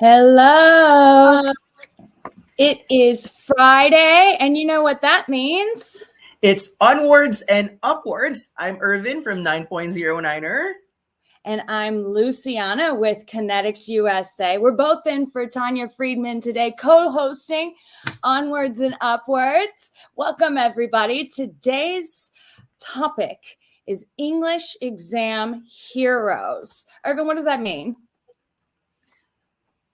Hello. It is Friday, and you know what that means? It's onwards and upwards. I'm Irvin from 9.09er. And I'm Luciana with Kinetics USA. We're both in for Tanya Friedman today, co-hosting Onwards and Upwards. Welcome, everybody. Today's topic is English exam heroes. Irvin, what does that mean?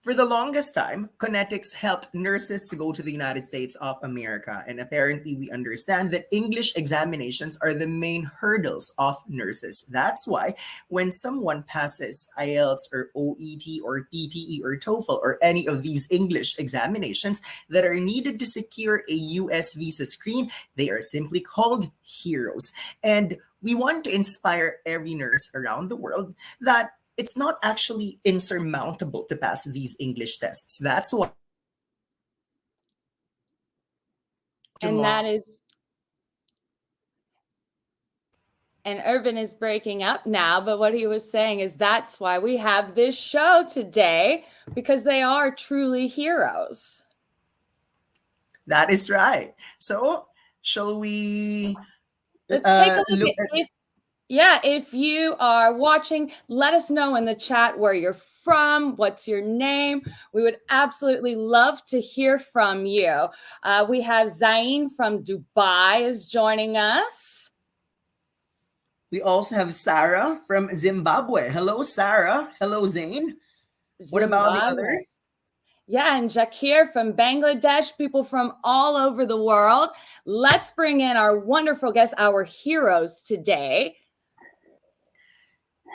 For the longest time, Connetics helped nurses to go to the United States of America. And apparently, we understand that English examinations are the main hurdles of nurses. That's why when someone passes IELTS or OET or PTE or TOEFL or any of these English examinations that are needed to secure a US visa screen, they are simply called heroes. And we want to inspire every nurse around the world that it's not actually insurmountable to pass these English tests. That's why. And that is. And Irvin is breaking up now, but what he was saying is that's why we have this show today, because they are truly heroes. That is right. So, shall we Let's take a look at if you are watching, let us know in the chat where you're from, what's your name. We would absolutely love to hear from you. We have Zain from Dubai is joining us. We also have Sarah from Zimbabwe. Hello, Sarah. Hello, Zain. What about the others? Yeah, and Jakir from Bangladesh, people from all over the world. Let's bring in our wonderful guests, our heroes today.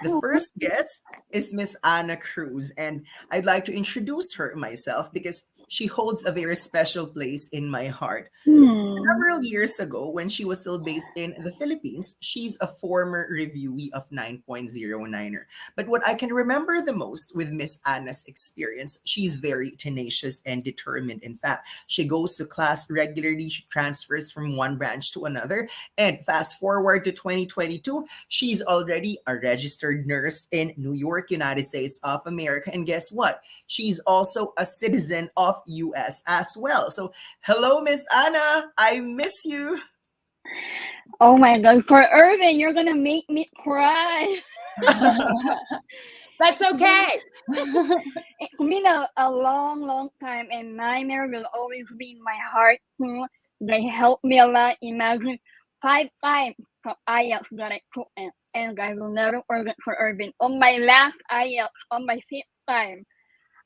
The first guest is Miss Anna Cruz, and I'd like to introduce her myself because she holds a very special place in my heart. Several years ago, when she was still based in the Philippines, she's a former reviewee of 9.09er. But what I can remember the most with Miss Anna's experience, she's very tenacious and determined. In fact, she goes to class regularly, she transfers from one branch to another, and fast forward to 2022, she's already a registered nurse in New York, United States of America. And guess what? She's also a citizen of US as well. So hello, Miss Anna. I miss you. Oh my God. For Irvin, you're going to make me cry. That's okay. It's been a long time, and Niner will always be in my heart too. They helped me a lot. Imagine 5 times from IELTS that I took, and I will never forget for Irvin. On my last IELTS, on my 5th time,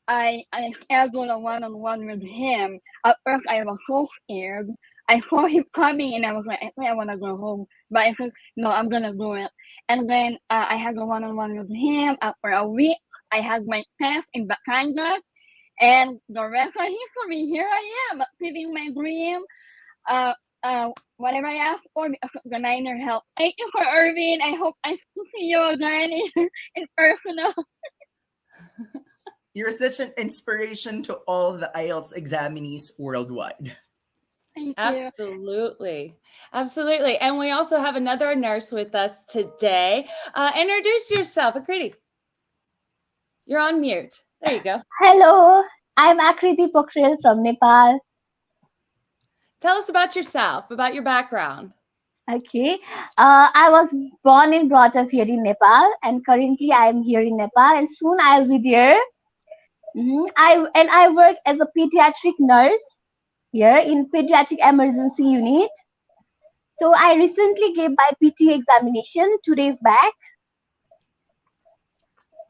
I scheduled a one-on-one with him. At first, I was so scared. I saw him coming, and I was like, I think I want to go home. But I said, no, I'm going to do it. And then I had a one-on-one with him. After a week, I had my test in Batangas. And the rest of history, here I am, achieving my dream. Whatever I asked for, because the Niner help. Thank you for Irvin. I hope I see you again in personal. You're such an inspiration to all the IELTS examinees worldwide. Absolutely. Absolutely. And we also have another nurse with us today. Introduce yourself, Akriti. You're on mute. There you go. Hello, I'm Akriti Pokhrel from Nepal. Tell us about yourself, about your background. Okay, I was born and brought up here in Nepal, and currently I am here in Nepal, and soon I'll be there. I work as a pediatric nurse here in pediatric emergency unit. So I recently gave my PTE examination 2 days back.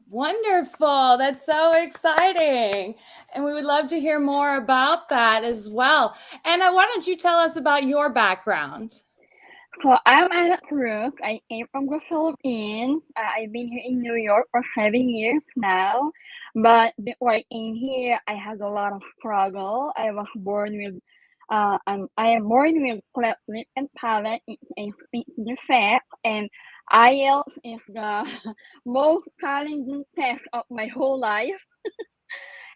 Wonderful. That's so exciting. And we would love to hear more about that as well. Anna, why don't you tell us about your background? So I'm Anna Cruz. I came from the Philippines. I've been here in New York for 7 years now. But before I came here, I had a lot of struggle. I was born with, I am born with cleft lip and palate. It's a speech defect, and IELTS is the most challenging test of my whole life.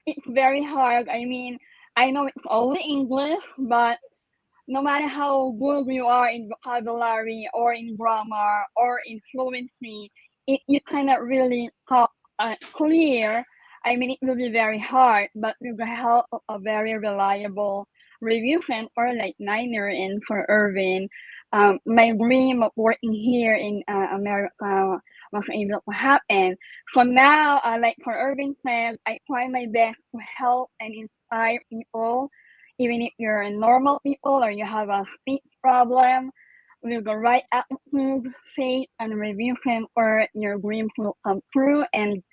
It's very hard. I mean, I know it's only English, but no matter how good you are in vocabulary or in grammar or in fluency, you cannot really talk clear I mean, it will be very hard, but with the help of a very reliable review center like Niner and for Irving, my dream of working here in America was able to happen. So now, like for Irving said, I try my best to help and inspire people, even if you're a normal people or you have a speech problem. With the right attitude, faith, and review center, your dreams will come true. And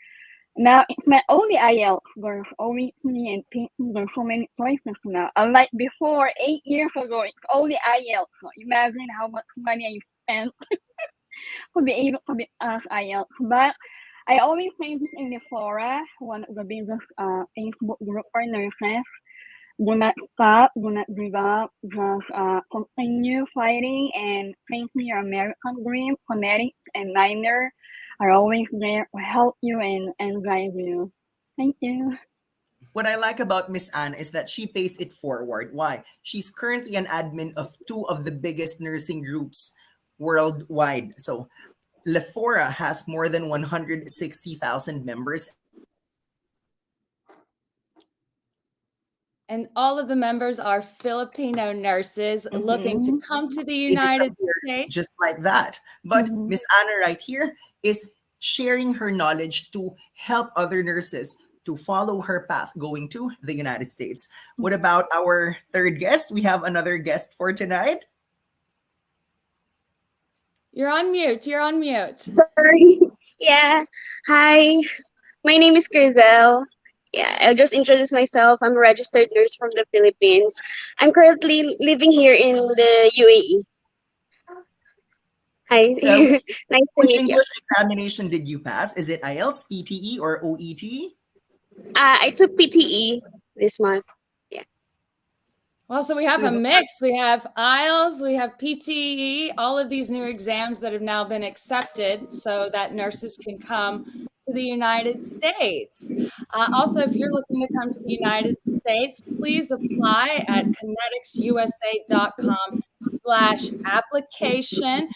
now it's not only IELTS, there's OET and PTE, there's so many choices now. Unlike before, 8 years ago, it's only IELTS. So imagine how much money I spent to be able to be asked IELTS. But I always say this in the fora, one of the biggest Facebook group for nurses. Do not stop, do not give up, just continue fighting, and thanks to your American dream, Connetics and Niner are always there to help you and guide you. Thank you. What I like about Miss Anna is that she pays it forward. Why? She's currently an admin of two of the biggest nursing groups worldwide. So Lefora has more than 160,000 members. And all of the members are Filipino nurses looking to come to the United States. Just like that. But Miss Anna right here is sharing her knowledge to help other nurses to follow her path going to the United States. What about our third guest? We have another guest for tonight. You're on mute. You're on mute. Sorry. Yeah. Hi. My name is Grizel. Yeah, I'll just introduce myself. I'm a registered nurse from the Philippines. I'm currently living here in the UAE. Hi. Nice to Which meet you. English examination did you pass? Is it IELTS, PTE, or OET? I took PTE this month. Well, so we have a mix. We have IELTS, we have PTE, all of these new exams that have now been accepted so that nurses can come to the United States. Also, if you're looking to come to the United States, please apply at kineticsusa.com/application.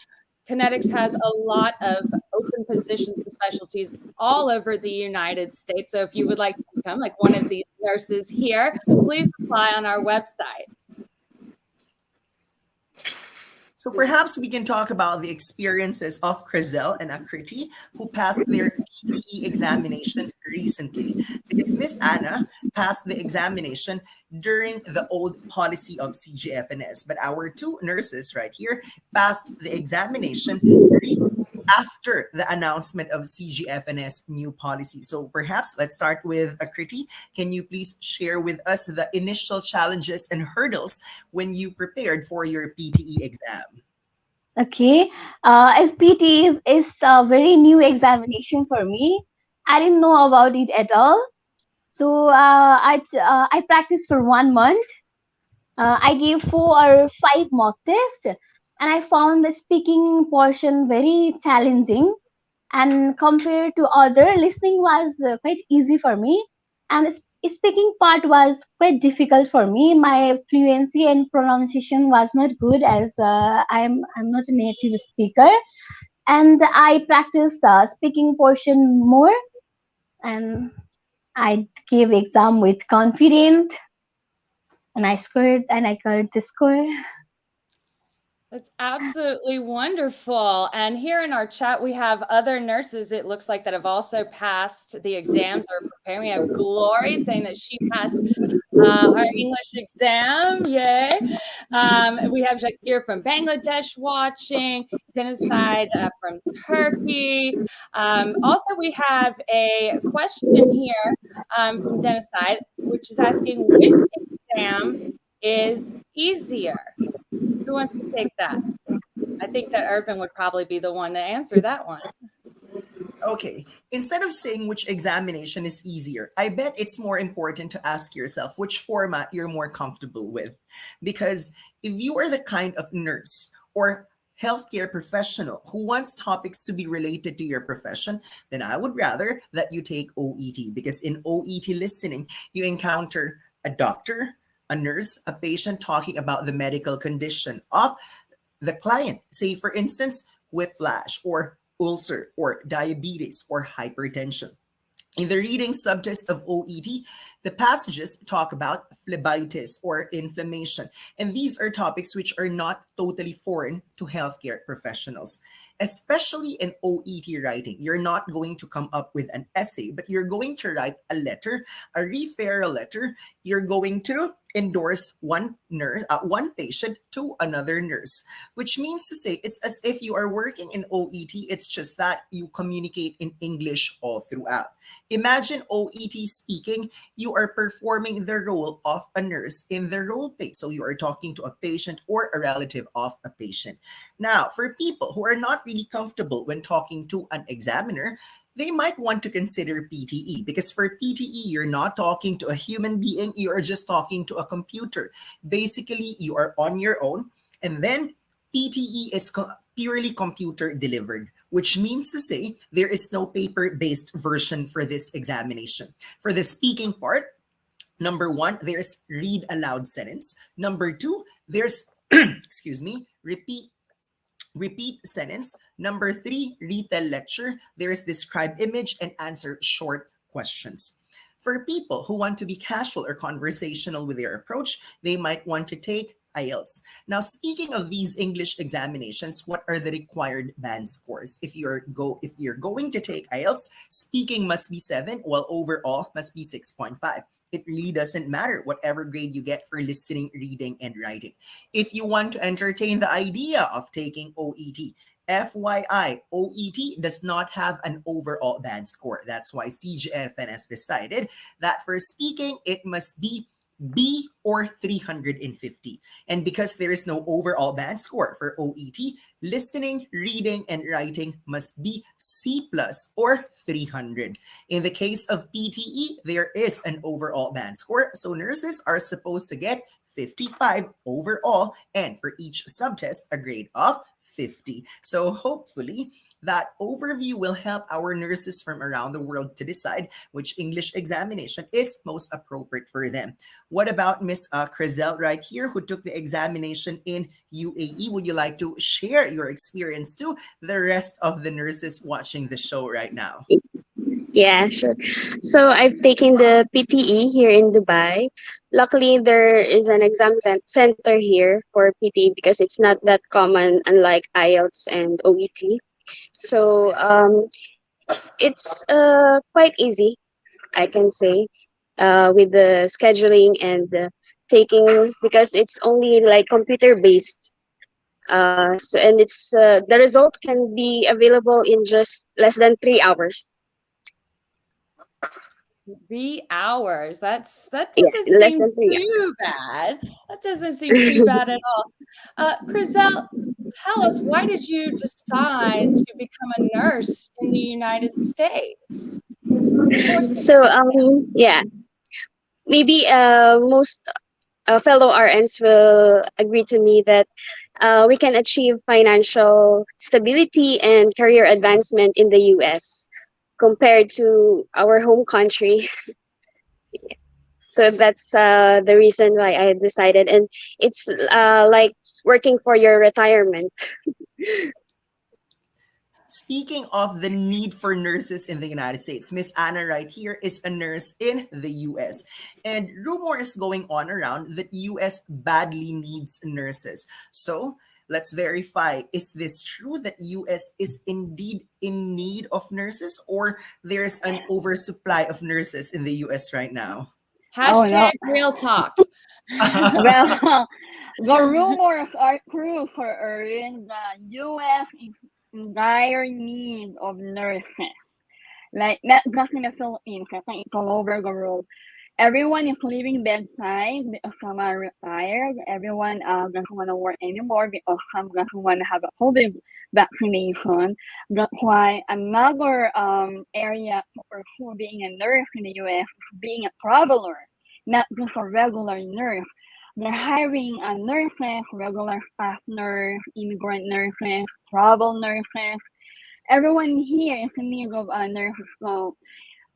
Kinetics has a lot of open positions and specialties all over the United States. So if you would like to become like one of these nurses here, please apply on our website. So perhaps we can talk about the experiences of Crizel and Akriti, who passed their PTE examination recently. Because Miss Anna passed the examination during the old policy of CGFNS, but our two nurses right here passed the examination recently after the announcement of CGFNS new policy. So perhaps let's start with Akriti. Can you please share with us the initial challenges and hurdles when you prepared for your PTE exam? Okay, as PT is a very new examination for me. I didn't know about it at all. So I practiced for 1 month. I gave 4 or 5 mock tests, and I found the speaking portion very challenging. And compared to other, listening was quite easy for me, and the speaking part was quite difficult for me. My fluency and pronunciation was not good, as I'm not a native speaker, and I practiced speaking portion more, and I gave exam with confident, and I scored, and I got the score. That's absolutely wonderful. And here in our chat, we have other nurses, it looks like, that have also passed the exams or preparing. We have Glory saying that she passed her English exam. Yay. We have Shakir from Bangladesh watching, Genocide from Turkey. Also, we have a question here from Genocide, which is asking which exam is easier? Who wants to take that? I think that Urban would probably be the one to answer that one. Okay, instead of saying which examination is easier, I bet it's more important to ask yourself which format you're more comfortable with. Because if you are the kind of nurse or healthcare professional who wants topics to be related to your profession, then I would rather that you take OET. Because in OET listening, you encounter a doctor, a nurse, a patient talking about the medical condition of the client. Say, for instance, whiplash or ulcer or diabetes or hypertension. In the reading subtest of OET, the passages talk about phlebitis or inflammation, and these are topics which are not totally foreign to healthcare professionals. Especially in OET writing, you're not going to come up with an essay, but you're going to write a letter, a referral letter. You're going to endorse one patient to another nurse, which means to say it's as if you are working in OET. It's just that you communicate in English all throughout. Imagine OET speaking, you are performing the role of a nurse in the role play. So you are talking to a patient or a relative of a patient. Now, for people who are not really comfortable when talking to an examiner, they might want to consider PTE, because for PTE, you're not talking to a human being, you are just talking to a computer. Basically, you are on your own, and then PTE is purely computer delivered, which means to say there is no paper-based version for this examination. For the speaking part, number one, there's read aloud sentence. Number two, there's excuse me, repeat sentence. Number three, retell lecture. There's describe image and answer short questions. For people who want to be casual or conversational with their approach, they might want to take IELTS. Now, speaking of these English examinations, what are the required band scores? If you're going to take IELTS, speaking must be 7, while overall must be 6.5. It really doesn't matter whatever grade you get for listening, reading, and writing. If you want to entertain the idea of taking OET, FYI, OET does not have an overall band score. That's why CGFN has decided that for speaking, it must be B or 350. And because there is no overall band score for OET, listening, reading, and writing must be C plus or 300. In the case of PTE, there is an overall band score, so nurses are supposed to get 55 overall, and for each subtest, a grade of 50. So hopefully, that overview will help our nurses from around the world to decide which English examination is most appropriate for them. What about Miss Crizel right here, who took the examination in UAE? Would you like to share your experience to the rest of the nurses watching the show right now? Yeah, sure. So I've taken the PTE here in Dubai. Luckily, there is an exam center here for PTE because it's not that common, unlike IELTS and OET. So it's quite easy, I can say, with the scheduling and taking, because it's only like computer based. And it's the result can be available in just less than 3 hours. 3 hours. That Yeah, doesn't less seem than 3 hours. too bad. That doesn't seem too bad at all. Crizel, tell us, why did you decide to become a nurse in the United States? So yeah, maybe most fellow RNs will agree to me that we can achieve financial stability and career advancement in the US compared to our home country. So that's the reason why I decided, and it's like working for your retirement. Speaking of the need for nurses in the United States, Miss Anna right here is a nurse in the US. And rumor is going on around that US badly needs nurses. So let's verify, is this true that US is indeed in need of nurses, or there's an oversupply of nurses in the US right now? Oh no. Hashtag real talk. Well, the rumors are true for Erin. The U.S. is in dire need of nurses. Like, not just in the Philippines, I think it's all over the world. Everyone is leaving bedside because some are retired. Everyone doesn't want to work anymore because some doesn't want to have a COVID vaccination. That's why another area to pursue being a nurse in the U.S. is being a traveler, not just a regular nurse. They're hiring nurses, regular staff nurse, immigrant nurses, travel nurses. Everyone here is in need of nurses. So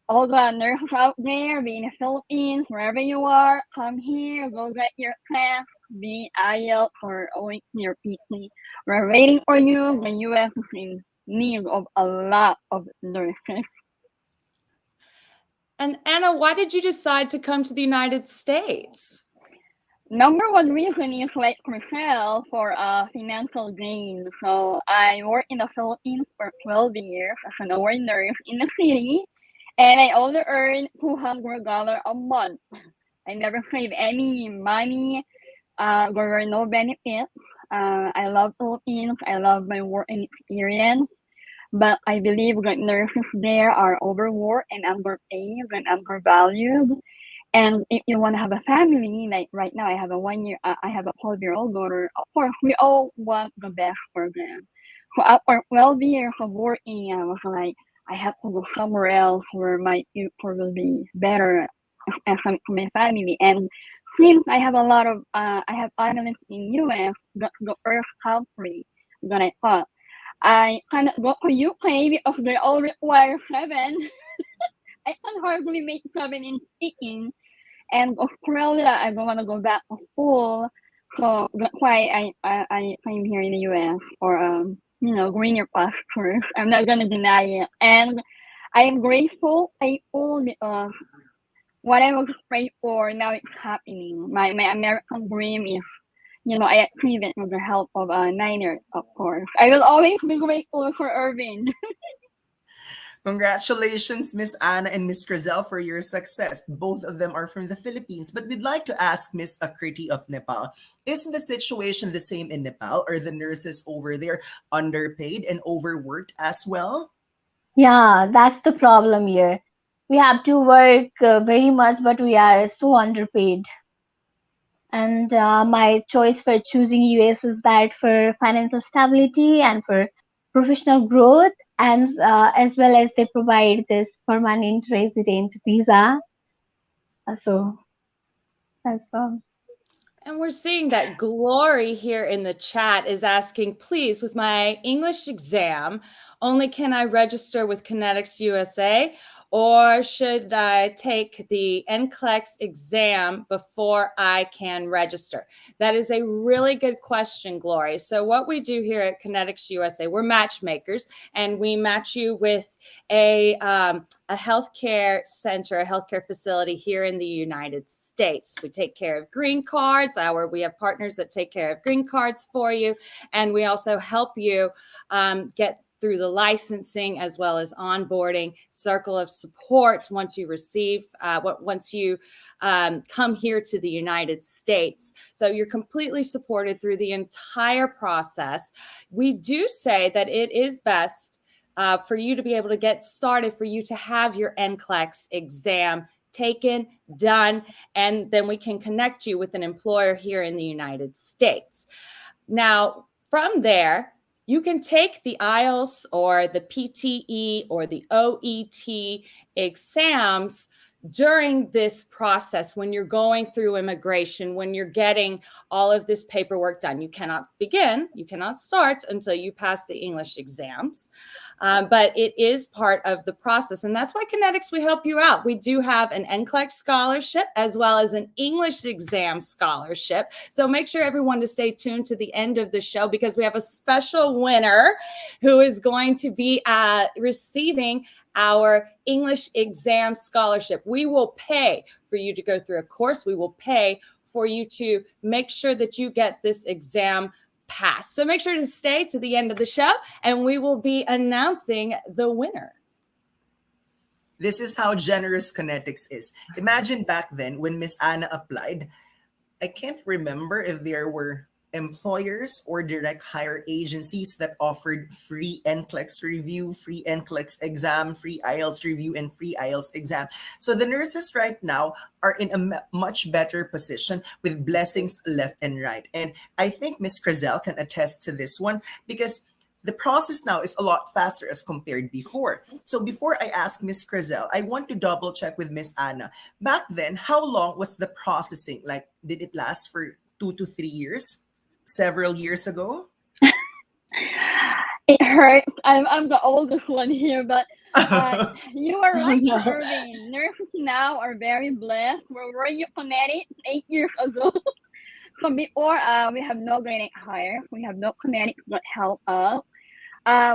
all the nurses out there, be in the Philippines, wherever you are, come here, go get your class, be IELTS or OET or PT. We're waiting for you. The US is in need of a lot of nurses. And Anna, why did you decide to come to the United States? Number one reason is like Michelle for financial gain. So I worked in the Philippines for 12 years as an OR nurse in the city, and I only earned $200 a month. I never saved any money. There were no benefits. I love Philippines. I love my work and experience. But I believe that nurses there are overworked and underpaid and undervalued. And if you want to have a family, like right now, I have a I have a 12-year-old daughter. Of course, we all want the best for them. So after 12 years of working, I was like, I have to go somewhere else where my future will be better as for my family. And since I have a lot of, I have families in US, that's the first country that I thought. I cannot go to UK because they all require 7. I can hardly make 7 in speaking. And Australia, I don't want to go back to school, so that's why I came here in the US for greener pastures. I'm not gonna deny it, and I am grateful, thankful because what I was praying for now it's happening. My American dream is, I achieved it with the help of Niner, of course. I will always be grateful for Irving. Congratulations, Miss Anna and Miss Crizel, for your success. Both of them are from the Philippines, but we'd like to ask Miss Akriti of Nepal. Is the situation the same in Nepal? Are the nurses over there underpaid and overworked as well? Yeah, that's the problem here. We have to work very much, but we are so underpaid. And my choice for choosing US is that for financial stability and for professional growth, and as well as they provide this permanent resident visa. So that's all. And we're seeing that Glory here in the chat is asking, please, with my English exam, only can I register with Kinetics USA, or should I take the NCLEX exam before I can register? That is a really good question, Glory. So what we do here at Kinetics USA, we're matchmakers, and we match you with a healthcare center, a healthcare facility here in the United States. We take care of green cards. We have partners that take care of green cards for you, and we also help you get through the licensing as well as onboarding, circle of support once you receive, once you come here to the United States. So you're completely supported through the entire process. We do say that it is best for you to be able to get started, for you to have your NCLEX exam taken, done, and then we can connect you with an employer here in the United States. Now, from there, you can take the IELTS or the PTE or the OET exams during this process when you're going through immigration, when you're getting all of this paperwork done. You cannot start until you pass the English exams. But it is part of the process. And that's why Kinetics, we help you out. We do have an NCLEX scholarship as well as an English exam scholarship. So make sure everyone to stay tuned to the end of the show, because we have a special winner who is going to be receiving our English exam scholarship. We will pay for you to go through a course. We will pay for you to make sure that you get this exam passed. So make sure to stay to the end of the show, and we will be announcing the winner. This is how generous Connetics is. Imagine back then when Miss Anna applied, I can't remember if there were employers or direct hire agencies that offered free NCLEX review, free NCLEX exam, free IELTS review, and free IELTS exam. So the nurses right now are in a much better position with blessings left and right. And I think Miss Crizel can attest to this one, because the process now is a lot faster as compared before. So before I ask Miss Crizel, I want to double check with Miss Anna. Back then, how long was the processing? Like, did it last for 2 to 3 years? Several years ago? It hurts. I'm the oldest one here, but you are right, Irving. Nurses now are very blessed. Were you Connetics 8 years ago? So before, we have no grading hire. We have no Connetics that help us.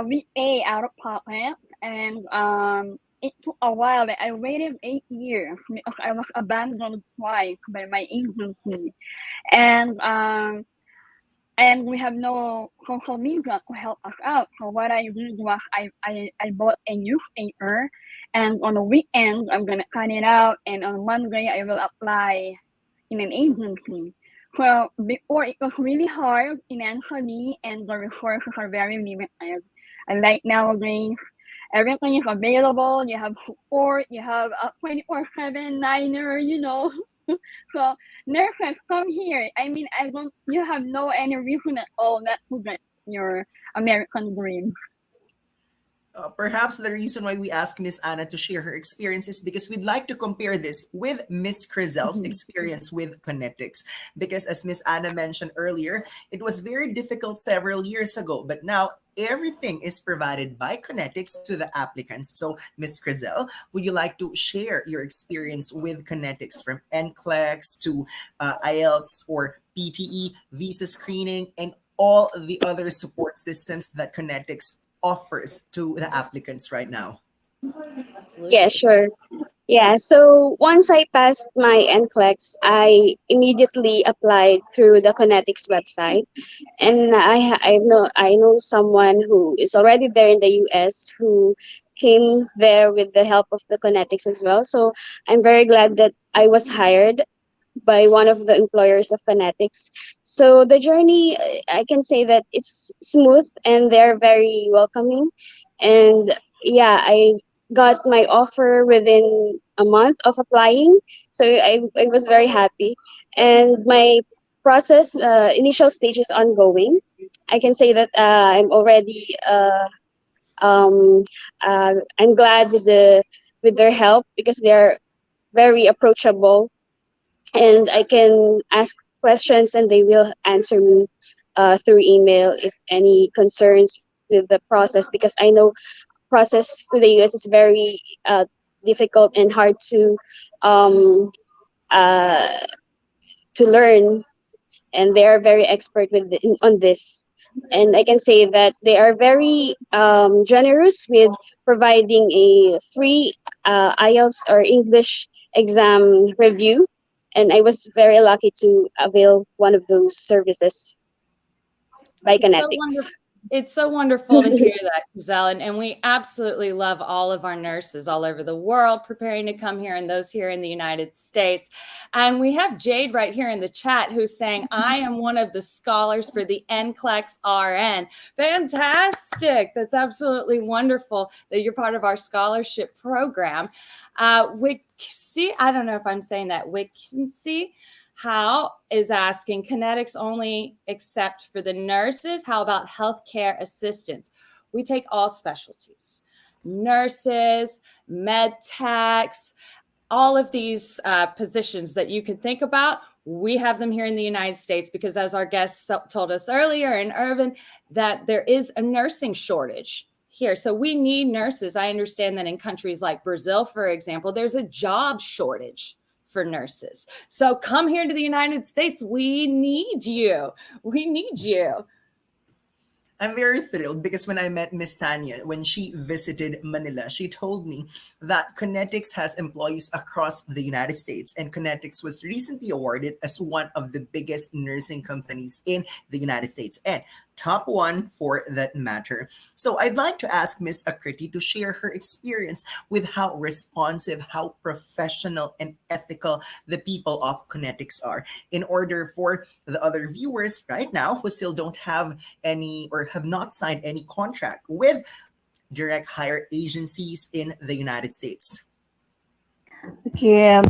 We pay out of pocket, and it took a while. Like, I waited 8 years because I was abandoned twice by my agency, and we have no social media to help us out. So what I did was I bought a newspaper, and on the weekend I'm gonna cut it out, and on Monday I will apply in an agency. So before it was really hard financially, and the resources are very limited. And like nowadays, everything is available. You have support. You have a 24/7 niner. So nurses, come here. I mean, I don't. You have no any reason at all not to get your American dream. Perhaps the reason why we ask Miss Anna to share her experience is because we'd like to compare this with Miss Crizel's experience with Connetics. Because as Miss Anna mentioned earlier, it was very difficult several years ago, but now everything is provided by Connetics to the applicants. So, Miss Crizel, would you like to share your experience with Connetics from NCLEX to IELTS or PTE, visa screening, and all the other support systems that Connetics offers to the applicants right now? Absolutely. Yeah, sure. Yeah, so once I passed my NCLEX, I immediately applied through the Connetics website, and I know someone who is already there in the US who came there with the help of the Connetics as well. So I'm very glad that I was hired by one of the employers of Kinetics. So the journey, I can say that it's smooth and they're very welcoming. And yeah, I got my offer within a month of applying. So I was very happy. And my process, initial stage is ongoing. I can say that I'm already um, I'm glad with their help because they're very approachable, and I can ask questions and they will answer me through email if any concerns with the process, because I know process to the US is very difficult and hard um, uh, to learn, and they are very expert on this. And I can say that they are very generous with providing a free IELTS or English exam review. And I was very lucky to avail one of those services by It's so Kinetics. wonderful. It's so wonderful to hear that, Giselle. And we absolutely love all of our nurses all over the world preparing to come here and those here in the United States. And we have Jade right here in the chat who's saying, I am one of the scholars for the NCLEX RN. Fantastic. That's absolutely wonderful that you're part of our scholarship program. Wixie, I don't know if I'm saying that, Wixie. How is asking, Kinetics only accept for the nurses? How about healthcare assistants? We take all specialties, nurses, med techs, all of these positions that you can think about. We have them here in the United States because, as our guest told us earlier in Irvin, that there is a nursing shortage here. So we need nurses. I understand that in countries like Brazil, for example, there's a job shortage for nurses. So come here to the United States. We need you. We need you. I'm very thrilled because when I met Miss Tanya, when she visited Manila, she told me that Connetics has employees across the United States, and Connetics was recently awarded as one of the biggest nursing companies in the United States, and top one for that matter. So I'd like to ask Miss Akriti to share her experience with how responsive, how professional and ethical the people of Connetics are, in order for the other viewers right now who still don't have any or have not signed any contract with direct hire agencies in the United States. Okay,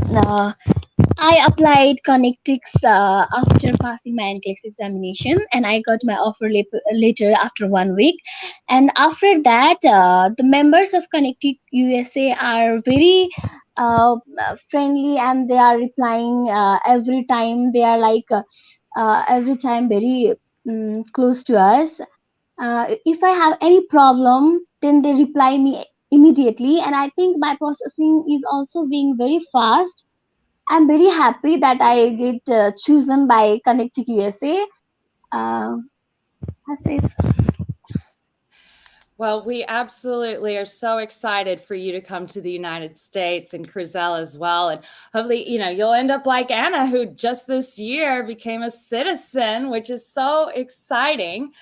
I applied Connectics after passing my NCLEX examination, and I got my offer later after 1 week. And after that, the members of Connecticut USA are very friendly, and they are replying every time. They are like every time very close to us. If I have any problem, then they reply me immediately, and I think my processing is also being very fast. I'm very happy that I get chosen by Connecticut USA. That's it. Well, we absolutely are so excited for you to come to the United States, and Crizel as well. And hopefully, you'll end up like Anna, who just this year became a citizen, which is so exciting.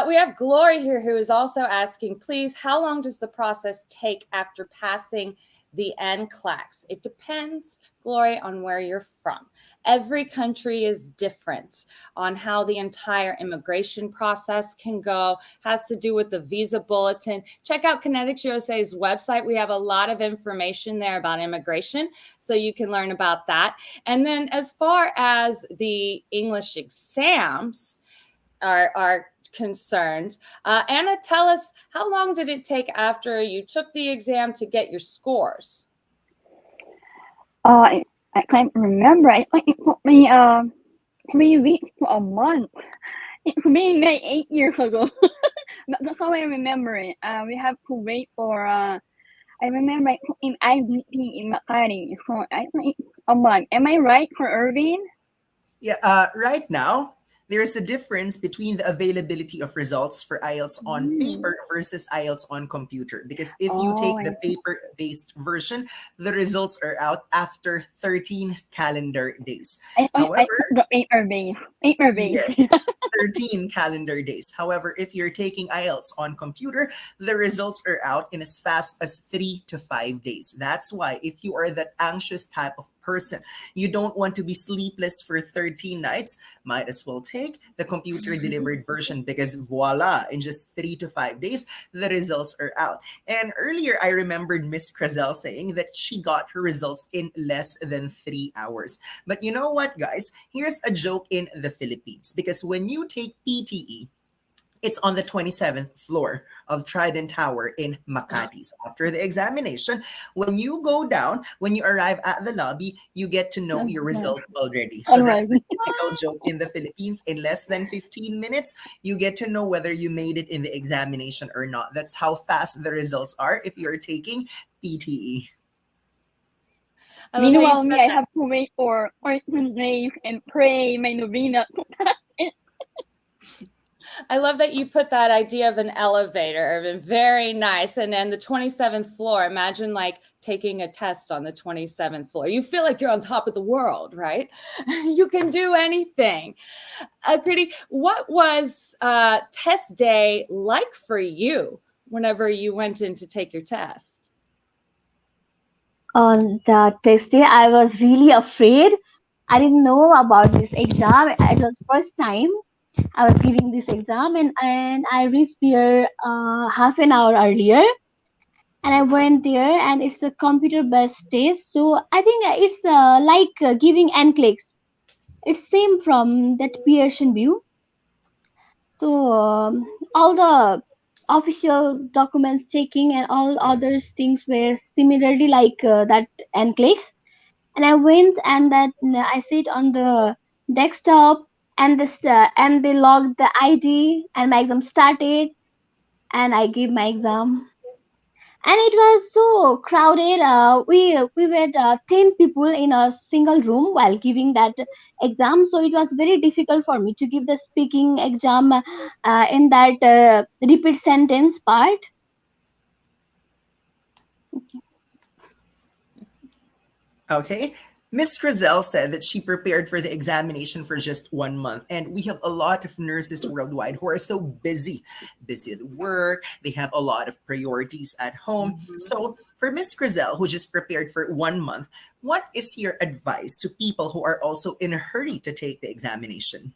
We have Glory here, who is also asking, please, how long does the process take after passing the NCLEX? It depends, Glory, on where you're from. Every country is different on how the entire immigration process can go. Has to do with the visa bulletin. Check out Kinetics USA's website. We have a lot of information there about immigration, so you can learn about that. And then as far as the English exams are concerned, Anna, tell us, how long did it take after you took the exam to get your scores? I can't remember. I think it took me 3 weeks to a month. It could be like 8 years ago. That's how I remember it. We have to wait for I remember I took in IDP in Makati, so I think it's a month. Am I right for Irving? Yeah, right now, there is a difference between the availability of results for IELTS on paper versus IELTS on computer. Because if you take the paper-based version, the results are out after 13 calendar days. I However, took the paper base. Paper base. yes, 13 calendar days. However, if you're taking IELTS on computer, the results are out in as fast as 3 to 5 days. That's why if you are that anxious type of person, you don't want to be sleepless for 13 nights, might as well take the computer delivered version, because voila, in just 3 to 5 days, the results are out. And earlier, I remembered Miss Crizel saying that she got her results in less than 3 hours. But you know what, guys? Here's a joke in the Philippines, because when you take PTE, it's on the 27th floor of Trident Tower in Makati. So after the examination, when you go down, when you arrive at the lobby, you get to know your result already. So that's the typical joke in the Philippines. In less than 15 minutes, you get to know whether you made it in the examination or not. That's how fast the results are if you're taking PTE. Meanwhile, me, I have to wait for 14 days and pray my novena to pass it. I love that you put that idea of an elevator. Very nice. And then the 27th floor, imagine like taking a test on the 27th floor. You feel like you're on top of the world, right? You can do anything. Kriti, what was test day like for you whenever you went in to take your test? On the test day, I was really afraid. I didn't know about this exam. It was first time I was giving this exam, and I reached there half an hour earlier, and I went there, and it's a computer based test. So I think it's like giving NCLEX. It's same from that Pearson view. So all the official documents checking and all other things were similarly like that NCLEX. And I went, and that I sit on the desktop, and and they logged the ID, and my exam started, and I gave my exam. And it was so crowded. We were 10 people in a single room while giving that exam, so it was very difficult for me to give the speaking exam in that repeat sentence part. Okay. Miss Crizel said that she prepared for the examination for just 1 month. And we have a lot of nurses worldwide who are so busy at work. They have a lot of priorities at home. So for Miss Crizel, who just prepared for 1 month, what is your advice to people who are also in a hurry to take the examination?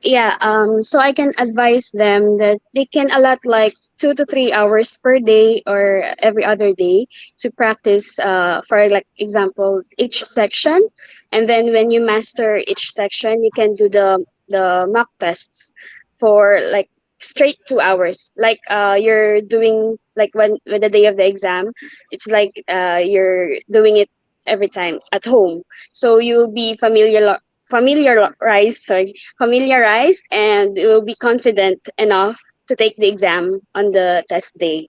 Yeah, so I can advise them that they can allot like 2 to 3 hours per day or every other day to practice for like example each section, and then when you master each section, you can do the mock tests for like straight 2 hours. Like you're doing like when the day of the exam, it's like you're doing it every time at home, so you'll be familiarized, and you will be confident enough to take the exam on the test day.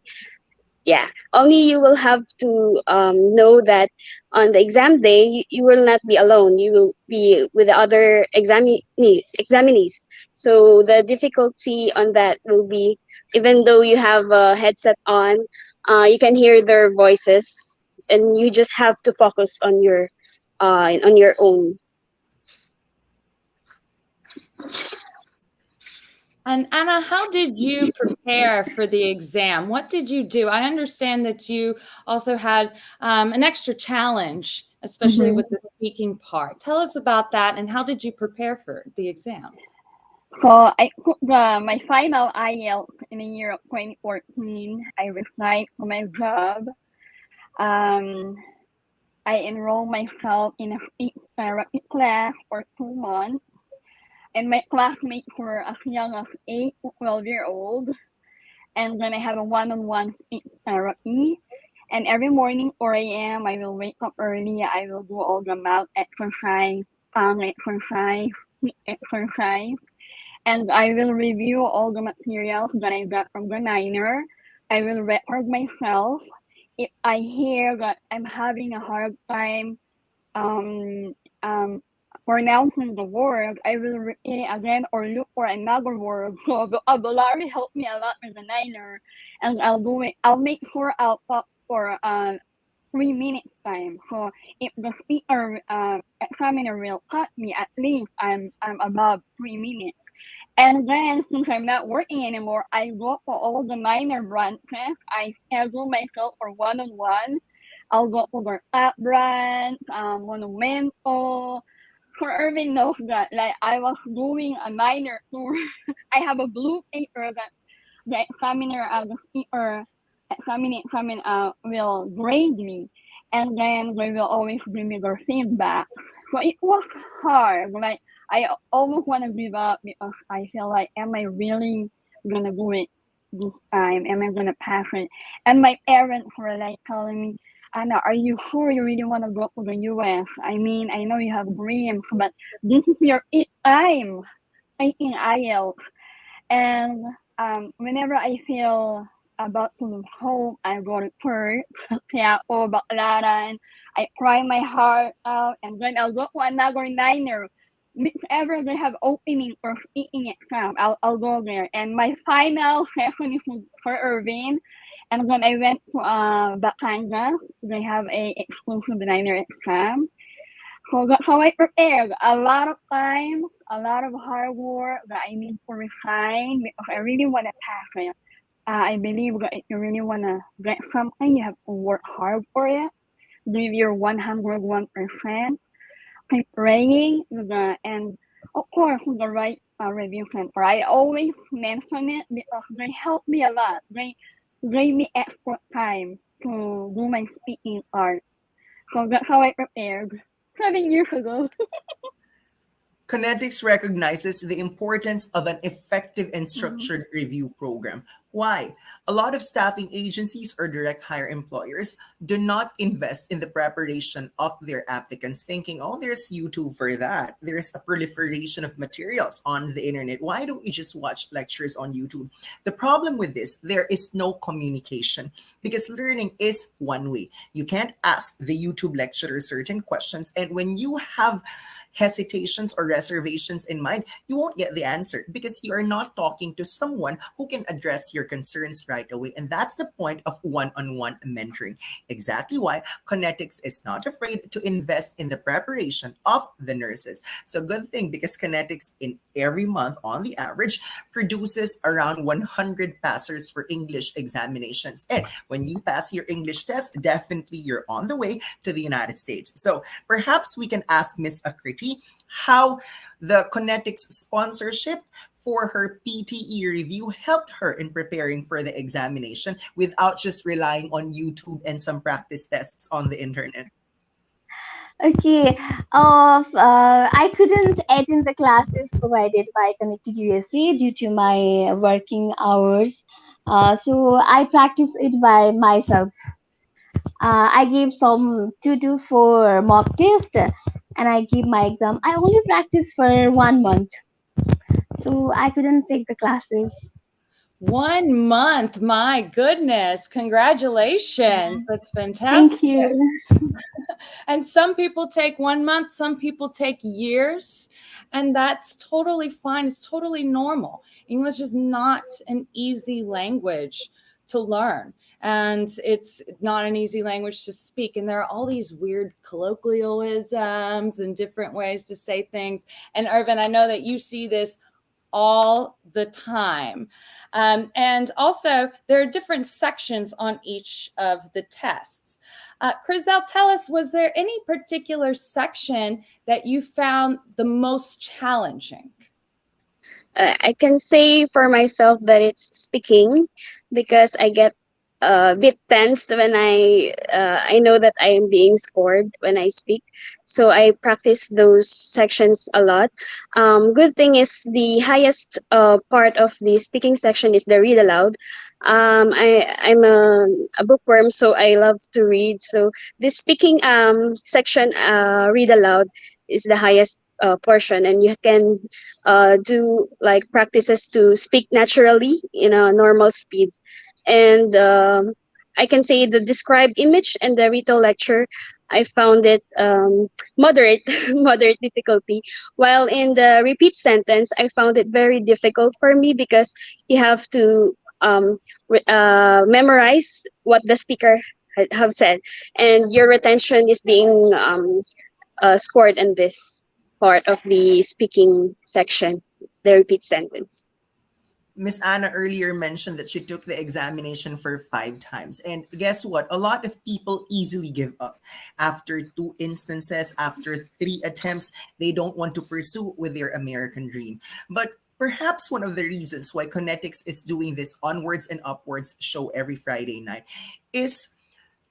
Yeah, only you will have to know that on the exam day you will not be alone. You will be with the other examinees. So the difficulty on that will be, even though you have a headset on, you can hear their voices, and you just have to focus on your own. And Anna, how did you prepare for the exam? What did you do? I understand that you also had an extra challenge, especially Mhm. with the speaking part. Tell us about that and how did you prepare for the exam? So I took my final IELTS in the year of 2014. I resigned from my job. Um, I enrolled myself in a speech therapy class for 2 months, and my classmates were as young as 8 to 12 old. And then I have a one-on-one speech therapy. And every morning, 4 a.m., I will wake up early. I will do all the mouth exercise, tongue exercise, teeth exercise, and I will review all the materials that I got from the Niner. I will record myself. If I hear that I'm having a hard time um, um, pronouncing the word, I will repeat it again or look for another word. So vocabulary helped me a lot with the Niner, and I'll do it. I'll make sure I'll talk for 3 minutes time. So if the speaker examiner will cut me, at least I'm above 3 minutes. And then since I'm not working anymore, I go to all the minor branches. I schedule myself for one-on-one. I'll go to the top branch, Monumento. For Irving knows that, like, I was doing a minor tour. I have a blue paper that the examiner, the speaker, examine will grade me, and then they will always give me their feedback. So it was hard. Like, I almost want to give up because I feel like, am I really gonna do it this time? Am I gonna pass it? And my parents were like telling me, Anna, are you sure you really want to go to the US? I mean, I know you have dreams, but this is your time taking IELTS. And whenever I feel about to lose hope, I go to church, kaya ako baklaran, I cry my heart out, and then I'll go to another Niner. Whichever they have opening for speaking exam, I'll go there. And my final session is for Irving. And then I went to Batangas. They have a exclusive Niner exam. So that's how I prepared. A lot of times, a lot of hard work that I need to resign because I really want to pass it. I believe that if you really want to get something, you have to work hard for it. Give your 101%. Keep praying, and of course, the right review center. I always mention it because they help me a lot. They gave me extra time to do my speaking part. So that's how I prepared 7 years ago. Connetics recognizes the importance of an effective and Mhm. structured review program. Why? A lot of staffing agencies or direct hire employers do not invest in the preparation of their applicants, thinking, oh, there's YouTube for that. There's a proliferation of materials on the internet. Why don't you just watch lectures on YouTube? The problem with this, there is no communication because learning is one way. You can't ask the YouTube lecturer certain questions, and when you have hesitations or reservations in mind, you won't get the answer because you are not talking to someone who can address your concerns right away. And that's the point of one-on-one mentoring. Exactly why Connetics is not afraid to invest in the preparation of the nurses. So good thing because Connetics in every month on the average produces around 100 passers for English examinations. And when you pass your English test, definitely you're on the way to the United States. So perhaps we can ask Miss Akriti how the Connetics sponsorship for her PTE review helped her in preparing for the examination without just relying on YouTube and some practice tests on the internet. Okay, I couldn't attend the classes provided by Connected USA due to my working hours. So I practice it by myself. I gave some 2 to 4 mock tests and I give my exam. I only practice for 1 month, so I couldn't take the classes. 1 month. My goodness. Congratulations. That's Thank fantastic. you. And some people take 1 month, some people take years, and that's totally fine. It's totally normal. English is not an easy language to learn, and it's not an easy language to speak. And there are all these weird colloquialisms and different ways to say things. And Irvin, I know that you see this all the time. And also, there are different sections on each of the tests. Crizel, tell us, was there any particular section that you found the most challenging? I can say for myself that it's speaking, because I get a bit tensed when I know that I am being scored when I speak. So I practice those sections a lot. Good thing is the highest part of the speaking section is the read aloud. I'm a bookworm, so I love to read. So the speaking section, read aloud, is the highest portion, and you can do like practices to speak naturally in a normal speed. And I can say the described image and the retail lecture, I found it moderate, moderate difficulty. While in the repeat sentence, I found it very difficult for me, because you have to memorize what the speaker have said, and your retention is being scored in this part of the speaking section, the repeat sentence. Miss Anna earlier mentioned that she took the examination for 5 times. And guess what? A lot of people easily give up. After 2 instances, after 3 attempts, they don't want to pursue with their American dream. But perhaps one of the reasons why Connetics is doing this Onwards and Upwards show every Friday night is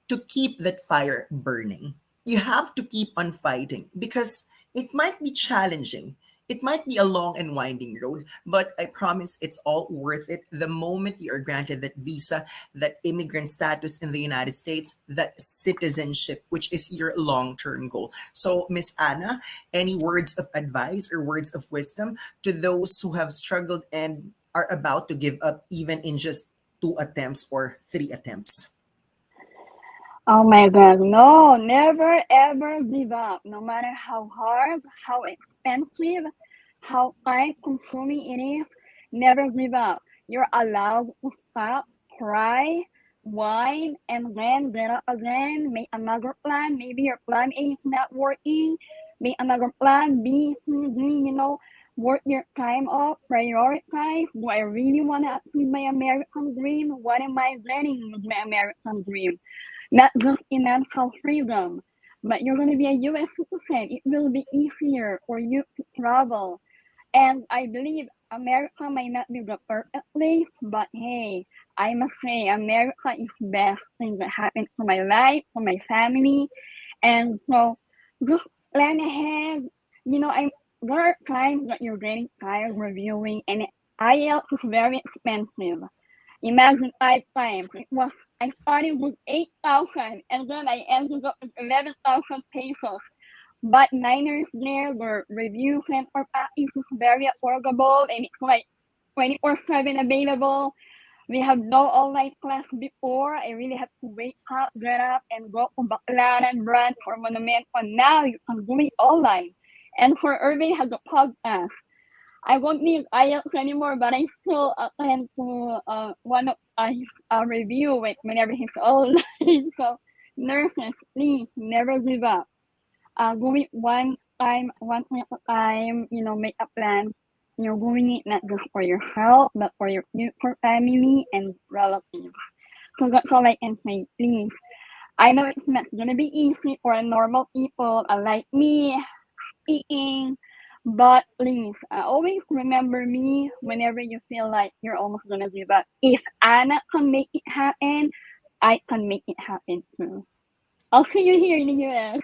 to keep that fire burning. You have to keep on fighting because it might be challenging. It might be a long and winding road, but I promise it's all worth it the moment you are granted that visa, that immigrant status in the United States, that citizenship, which is your long term goal. So, Miss Anna, any words of advice or words of wisdom to those who have struggled and are about to give up even in just 2 attempts or 3 attempts? Oh my God, no, never ever give up. No matter how hard, how expensive, how time consuming it is, never give up. You're allowed to stop, cry, whine, and then get up again, make another plan. Maybe your plan A is not working, make another plan B, C, D, work your time off, prioritize. Do I really want to achieve my American dream? What am I getting with my American dream? Not just financial freedom, but you're going to be a US citizen. It will be easier for you to travel. And I believe America might not be the perfect place, but hey, I must say America is the best thing that happened to my life, to my family. And so just plan ahead. There are times that you're getting tired reviewing, and IELTS is very expensive. Imagine 5 times. I started with 8,000 and then I ended up with 11,000 pesos. But 9 years there, the review center package is very affordable and it's like 24/7 available. We have no online class before. I really have to wake up, get up, and go to Baclaran branch or Monumento. Now you can do it online. And for Irving has a podcast. I won't need IELTS anymore, but I still plan to one of his review whenever he's online. So nurses, please never give up. Do it one time at a time. Make a plan. You're doing it not just for yourself, but for your future family and relatives. So that's all I can say. Please. I know it's not gonna be easy for normal people like me speaking. But please, always remember me whenever you feel like you're almost gonna give up. If Anna can make it happen, I can make it happen too. I'll see you here in the US.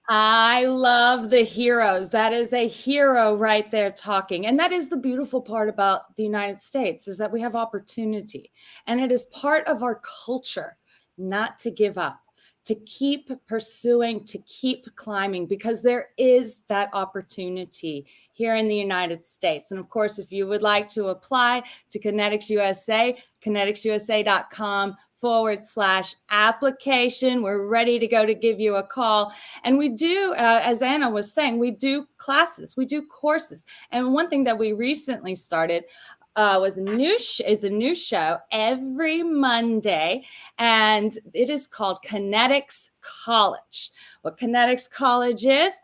I love the heroes. That is a hero right there talking. And that is the beautiful part about the United States, is that we have opportunity. And it is part of our culture not to give up, to keep pursuing, to keep climbing, because there is that opportunity here in the United States. And of course, if you would like to apply to Kinetics USA, kineticsusa.com/application. We're ready to go to give you a call. And we do, as Anna was saying, we do classes, we do courses. And one thing that we recently started is a new show every Monday, and it is called Kinetics College. What Kinetics College is,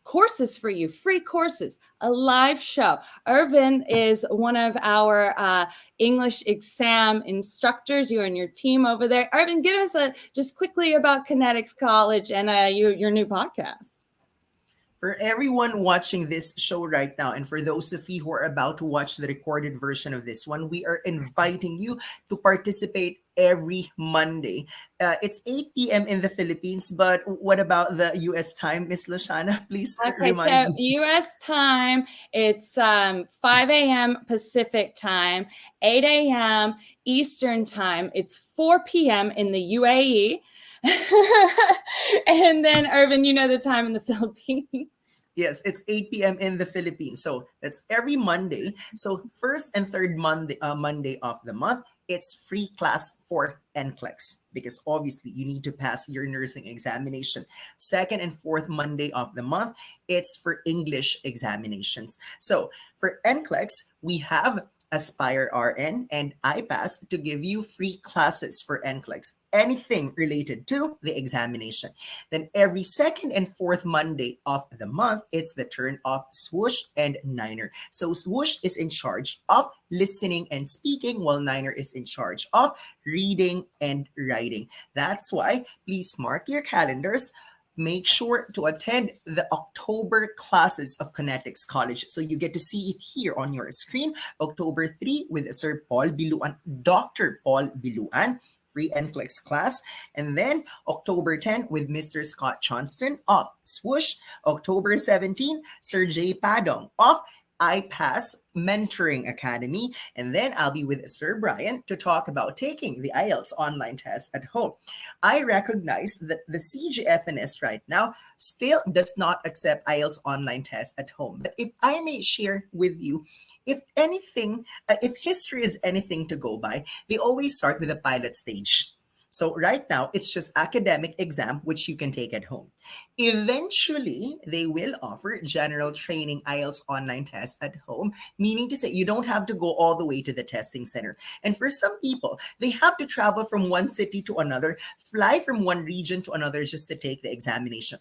courses for you, free courses, a live show. Irvin is one of our English exam instructors, you and your team over there. Irvin, give us just quickly about Kinetics College and your new podcast. For everyone watching this show right now, and for those of you who are about to watch the recorded version of this one, we are inviting you to participate every Monday. It's 8 p.m. in the Philippines, but what about the U.S. time, Miss Lashana? Please remind me. U.S. time, it's 5 a.m. Pacific time, 8 a.m. Eastern time. It's 4 p.m. in the UAE. And then, Irvin, you know the time in the Philippines. Yes, it's 8 p.m. in the Philippines. So that's every Monday. So first and third Monday of the month, it's free class for NCLEX, because obviously you need to pass your nursing examination. Second and fourth Monday of the month, it's for English examinations. So for NCLEX, we have Aspire RN and iPass to give you free classes for NCLEX, anything related to the examination. Then every second and fourth Monday of the month, it's the turn of Swoosh and Niner. So Swoosh is in charge of listening and speaking, while Niner is in charge of reading and writing. That's why please mark your calendars. Make sure to attend the October classes of Connetics College. So you get to see it here on your screen. October 3 with Sir Paul Biluan, Dr. Paul Biluan, free NCLEX class. And then October 10 with Mr. Scott Johnston of Swoosh. October 17, Sir Jay Padong of iPass Mentoring Academy. And then I'll be with Sir Brian to talk about taking the IELTS online test at home. I recognize that the CGFNS right now still does not accept IELTS online tests at home. But if I may share with you, if anything, if history is anything to go by, they always start with a pilot stage. So right now, it's just academic exam, which you can take at home. Eventually, they will offer general training IELTS online tests at home, meaning to say you don't have to go all the way to the testing center. And for some people, they have to travel from one city to another, fly from one region to another just to take the examination.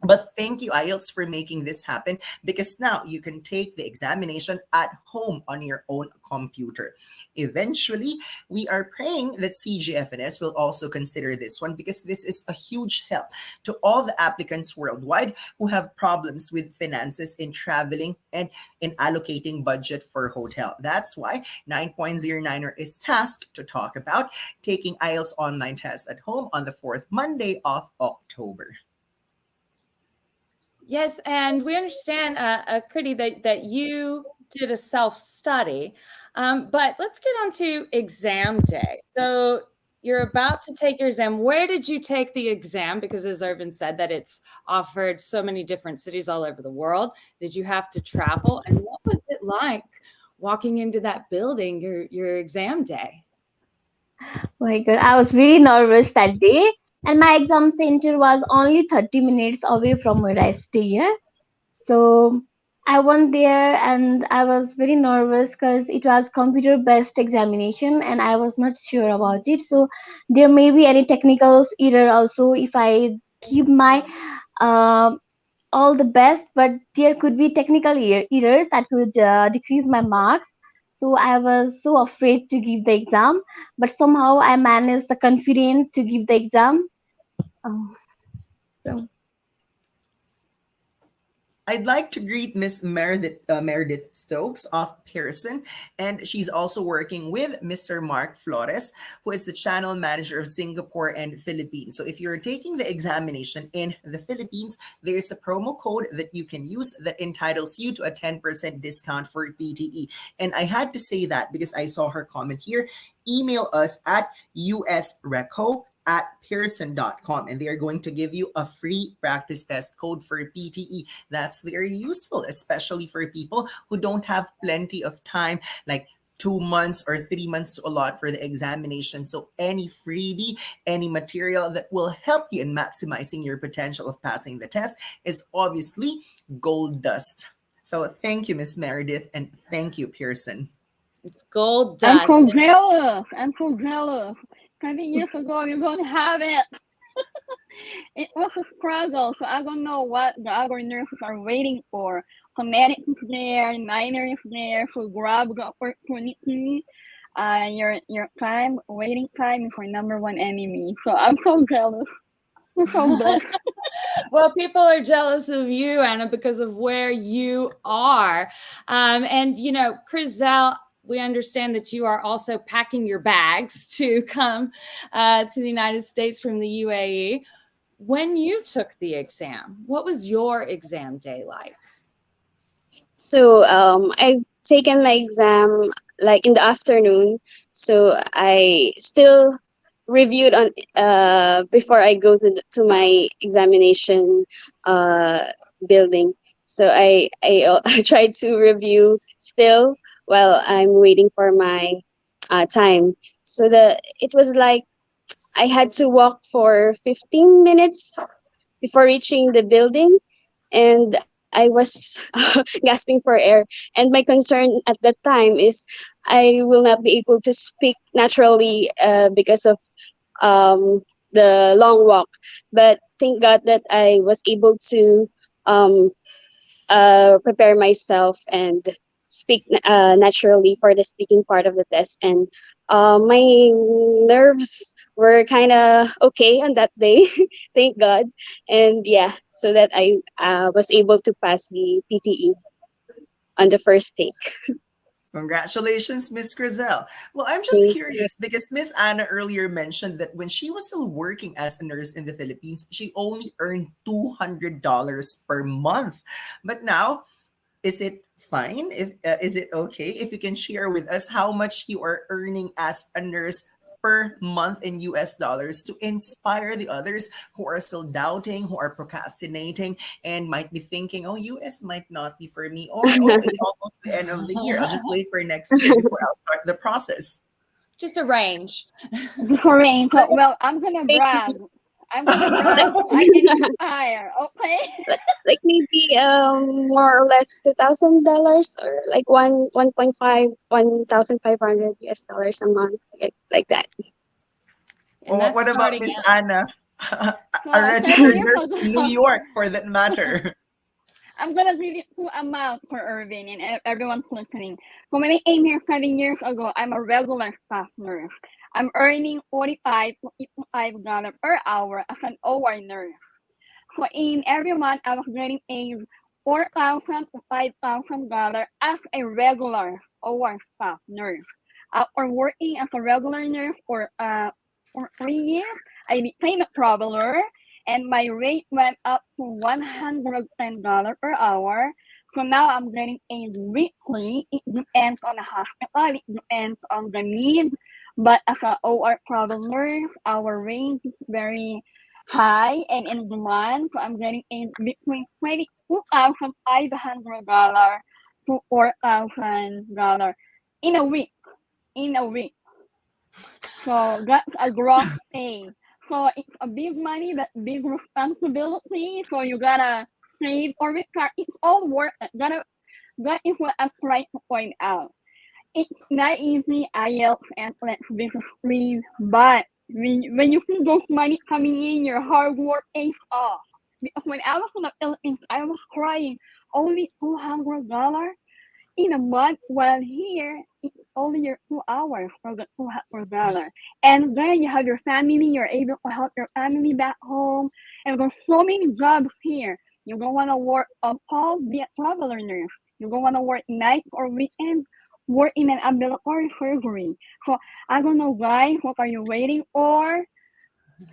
But thank you, IELTS, for making this happen, because now you can take the examination at home on your own computer. Eventually, we are praying that CGFNS will also consider this one, because this is a huge help to all the applicants worldwide who have problems with finances in traveling and in allocating budget for hotel. That's why 9.09er is tasked to talk about taking IELTS online tests at home on the fourth Monday of October. Yes, and we understand, Kriti, that you did a self-study, but let's get on to exam day. So you're about to take your exam. Where did you take the exam? Because as Irvin said, that it's offered so many different cities all over the world. Did you have to travel? And what was it like walking into that building, your exam day? Oh my God, I was very nervous that day, and my exam center was only 30 minutes away from where I stay here. So I went there and I was very nervous because it was computer-based examination and I was not sure about it. So there may be any technical error also if I give my all the best, but there could be technical errors that could decrease my marks. So I was so afraid to give the exam, but somehow I managed the confidence to give the exam. So I'd like to greet Miss Meredith Stokes of Pearson, and she's also working with Mr. Mark Flores, who is the channel manager of Singapore and Philippines. So if you're taking the examination in the Philippines, there's a promo code that you can use that entitles you to a 10% discount for PTE. And I had to say that because I saw her comment here. Email us at usreco at pearson.com, and they are going to give you a free practice test code for PTE. That's very useful, especially for people who don't have plenty of time, like 2 months or 3 months to allot for the examination. So any freebie, any material that will help you in maximizing your potential of passing the test is obviously gold dust. So thank you, Miss Meredith, and thank you, Pearson. It's gold I'm dust. so jealous. I'm so jealous. 20 years ago, you don't have it. It was a struggle, so I don't know what the other nurses are waiting for. Connetics is there, Niner is there, so grab the opportunity. Your time, waiting time is your number one enemy. So I'm so jealous. I'm so blessed. Well, people are jealous of you, Anna, because of where you are. And, you know, Crizel, we understand that you are also packing your bags to come to the United States from the UAE. When you took the exam, what was your exam day like? So I've taken my exam like in the afternoon. So I still reviewed on before I go to my examination uh building. So I tried to review still while I'm waiting for my time. So it was like I had to walk for 15 minutes before reaching the building, and I was gasping for air. And my concern at that time is I will not be able to speak naturally because of the long walk. But thank God that I was able to um, prepare myself and speak naturally for the speaking part of the test. And my nerves were kind of okay on that day, thank God. And yeah, so that I was able to pass the PTE on the first take. Congratulations, Miss Grizel. Well, I'm just Thank you. curious because Miss Anna earlier mentioned that when she was still working as a nurse in the Philippines, she only earned $200 per month. But now, is it fine? If is it okay if you can share with us how much you are earning as a nurse per month in US dollars to inspire the others who are still doubting, who are procrastinating, and might be thinking, oh, US might not be for me, or oh, it's almost the end of the year. I'll just wait for next year before I'll start the process. Just a range. Before rain. So, well, I'm gonna Like, brag. I'm gonna like, brag so I can inspire. Okay. like maybe more or less $2,000 or like 1.5 US dollars a month, like that. And Well, that's what about starting Miss out. Anna? A So 7 registered years nurse in New ago, York for that matter. I'm gonna give it two amounts for Irving and everyone's listening. So when I came here 7 years ago, I'm a regular staff nurse. I'm earning 45 to $55 per hour as an OR nurse. So in every month, I was getting paid $4,000 to $5,000 as a regular OR staff nurse. After working as a regular nurse for 3 years, I became a traveler, and my rate went up to $110 per hour. So now I'm getting paid weekly. It depends on the hospital, it depends on the need. But as an OR travel nurse, our range is very high and in demand. So I'm getting in between $22,500 to $4,000 in a week. In a week. So that's a gross pay. So it's a big money, but big responsibility. So you gotta save or retire. It's all worth it. That is what I'm trying to point out. It's not easy, IELTS and business free, but when you see those money coming in, your hard work pays off. Because when I was in the Philippines, I was crying, only $200 in a month, while here it's only your 2 hours for the $200. And then you have your family, you're able to help your family back home, and there's so many jobs here. You don't want to work on call, be a traveler nurse. You don't want to work nights or weekends, work in an ambulatory surgery. So I don't know, guys, what are you waiting for?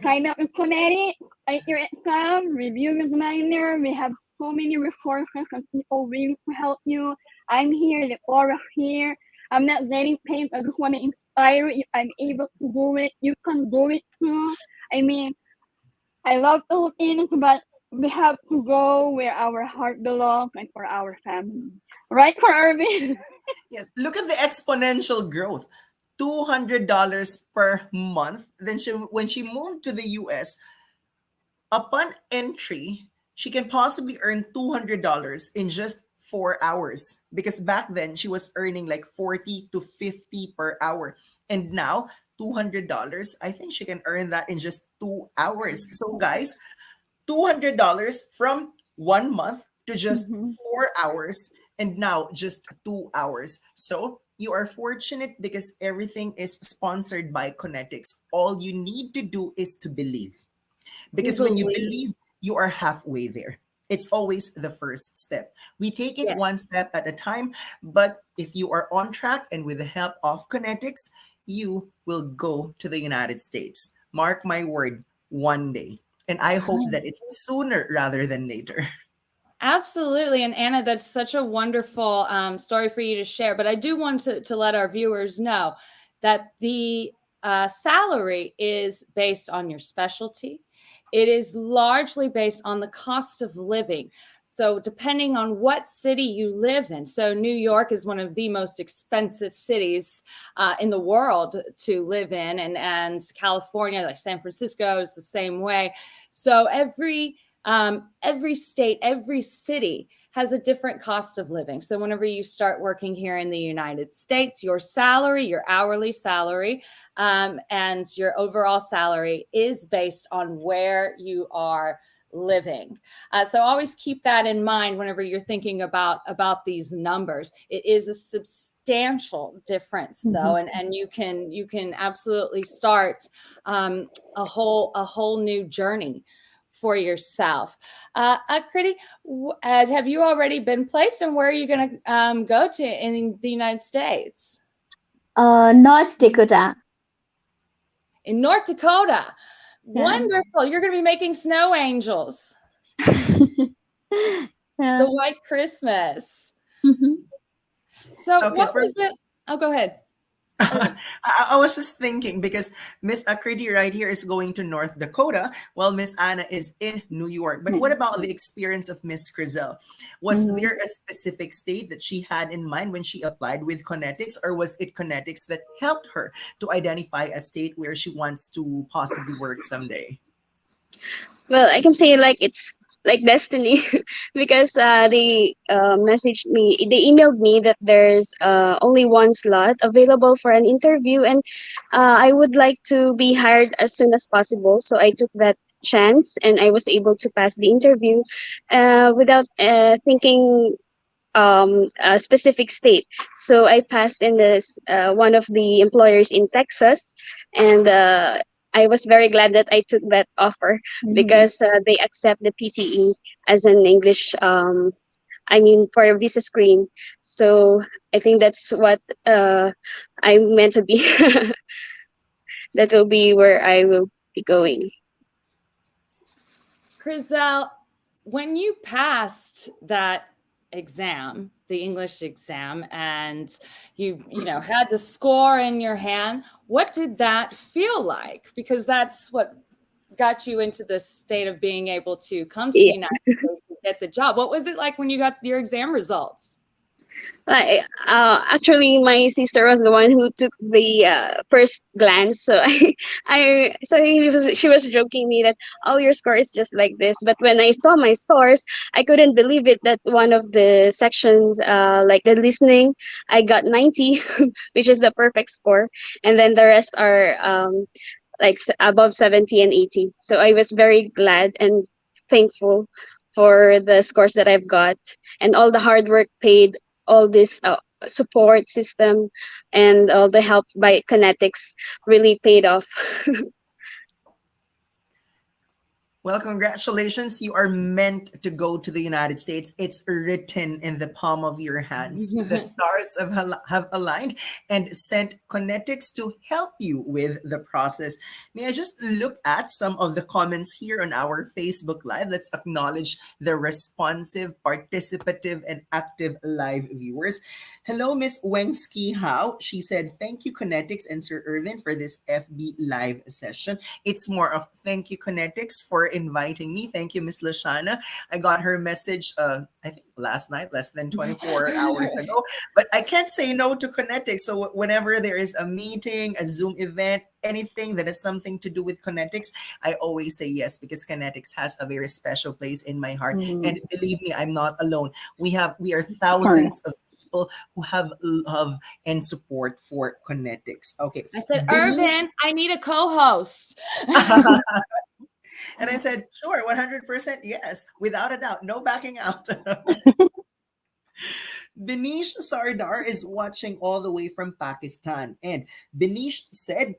Sign up with Connetics, write your exam, review with minor. We have so many resources and people willing to help you. I'm here, the Aura's here. I'm not getting paid. I just want to inspire you. If I'm able to do it, you can do it too. I mean, I love Philippines, but we have to go where our heart belongs and for our family. Right, for Arvin? Yes, look at the exponential growth. $200 per month. Then when she moved to the US, upon entry, she can possibly earn $200 in just 4 hours. Because back then, she was earning like 40 to 50 per hour. And now, $200, I think she can earn that in just 2 hours. So, guys, $200 from 1 month to just Mm-hmm. 4 hours, and now just 2 hours. So you are fortunate because everything is sponsored by Connetics. All you need to do is to believe. You Because when you believe. believe, you are halfway there. It's always the first step. We take it Yeah. one step at a time, but if you are on track and with the help of Connetics, you will go to the United States. Mark my word, one day. And I hope that it's sooner rather than later. Absolutely. And Anna, that's such a wonderful story for you to share. But I do want to let our viewers know that the salary is based on your specialty. It is largely based on the cost of living. So depending on what city you live in, so New York is one of the most expensive cities in the world to live in, and California, like San Francisco, is the same way. So every state, every city has a different cost of living. So whenever you start working here in the United States, your salary, your hourly salary, and your overall salary is based on where you are living. So always keep that in mind whenever you're thinking about these numbers. It is a substantial difference, though, and you can absolutely start a whole new journey for yourself. Kriti, have you already been placed, and where are you going to go to in the United States? North Dakota. In North Dakota. Yeah. Wonderful. You're going to be making snow angels. Yeah. The White Christmas. Mhm. So Okay, what was it? Oh, go ahead. I was just thinking because Miss Akriti right here is going to North Dakota, while Miss Anna is in New York. But what about the experience of Miss Crizel? Was Mhm. there a specific state that she had in mind when she applied with Connetics, or was it Connetics that helped her to identify a state where she wants to possibly work someday? Well, I can say like it's like destiny because they messaged me, they emailed me that there's only one slot available for an interview, and I would like to be hired as soon as possible. So I took that chance and I was able to pass the interview without thinking a specific state. So I passed in this one of the employers in Texas, and I was very glad that I took that offer because they accept the PTE as an English. I mean, for a visa screen. So I think that's what I'm meant to be. That will be where I will be going. Crizel, when you passed that exam, the English exam, and you had the score in your hand, what did that feel like? Because that's what got you into the state of being able to come to the Yeah. United States and get the job. What was it like when you got your exam results? Actually, my sister was the one who took the first glance. So she was joking me that, oh, your score is just like this. But when I saw my scores, I couldn't believe it that one of the sections, like the listening, I got 90, which is the perfect score, and then the rest are like above 70 and 80. So I was very glad and thankful for the scores that I've got, and all the hard work paid, all this support system and all the help by Kinetics really paid off. Well, congratulations. You are meant to go to the United States. It's written in the palm of your hands. The stars have aligned and sent Connetics to help you with the process. May I just look at some of the comments here on our Facebook Live? Let's acknowledge the responsive, participative, and active live viewers. Hello, Miss Wengski How. She said, thank you, Connetics and Sir Irvin, for this FB live session. It's more of thank you, Connetics, for inviting me. Thank you, Miss Lashana. I got her message, I think last night, less than 24 hours ago. But I can't say no to Connetics. So whenever there is a meeting, a Zoom event, anything that has something to do with Connetics, I always say yes because Connetics has a very special place in my heart. And believe me, I'm not alone. We are thousands of people who have love and support for Connetics. Okay. I said, Benish, Irvin, I need a co-host. and I said, sure, 100% yes, without a doubt, no backing out. Benish Sardar is watching all the way from Pakistan. And Benish said,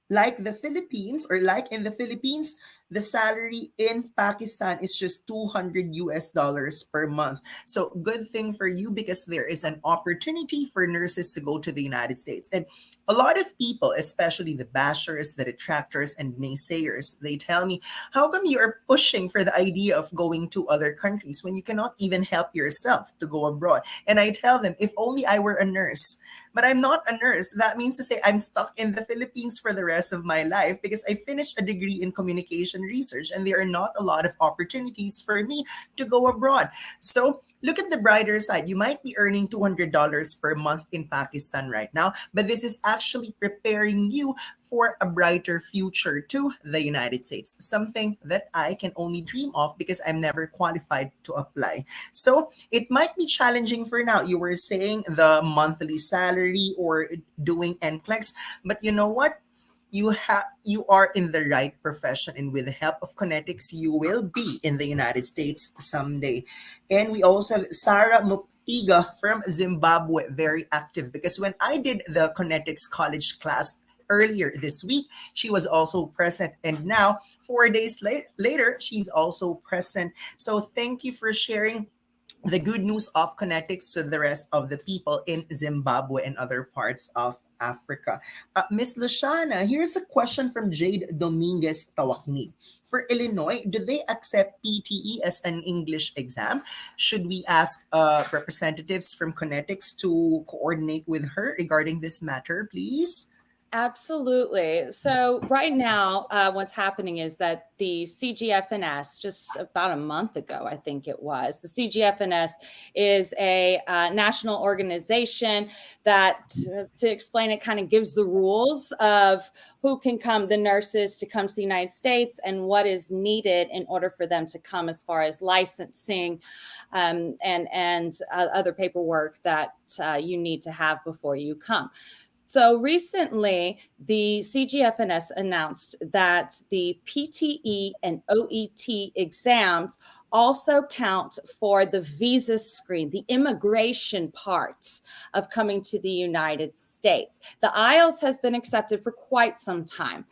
like the Philippines, or like in the Philippines, the salary in Pakistan is just 200 US dollars per month. So good thing for you because there is an opportunity for nurses to go to the United States. And a lot of people, especially the bashers, the detractors, and naysayers, they tell me, how come you are pushing for the idea of going to other countries when you cannot even help yourself to go abroad? And I tell them, if only I were a nurse. But I'm not a nurse. That means to say I'm stuck in the Philippines for the rest of my life because I finished a degree in communication research and there are not a lot of opportunities for me to go abroad. So look at the brighter side. You might be earning $200 per month in Pakistan right now, but this is actually preparing you for a brighter future to the United States, something that I can only dream of because I'm never qualified to apply. So it might be challenging for now. You were saying the monthly salary or doing NCLEX, but you know what? You are in the right profession, and with the help of Connetics, you will be in the United States someday. And we also have Sarah Mufiga from Zimbabwe, very active because when I did the Kinetics College class earlier this week, she was also present, and now 4 days later, she's also present. So thank you for sharing the good news of Connetics to the rest of the people in Zimbabwe and other parts of Africa. Miss Lashana, here's a question from Jade Dominguez Tawakni. For Illinois, do they accept PTE as an English exam? Should we ask representatives from Connetics to coordinate with her regarding this matter, please? Absolutely. So right now, what's happening is that the CGFNS, just about a month ago, I think it was, the CGFNS is a national organization that, to explain it, kind of gives the rules of who can come, the nurses to come to the United States, and what is needed in order for them to come as far as licensing and other paperwork that you need to have before you come. So recently, the CGFNS announced that the PTE and OET exams also count for the visa screen, the immigration part of coming to the United States. The IELTS has been accepted for quite some time,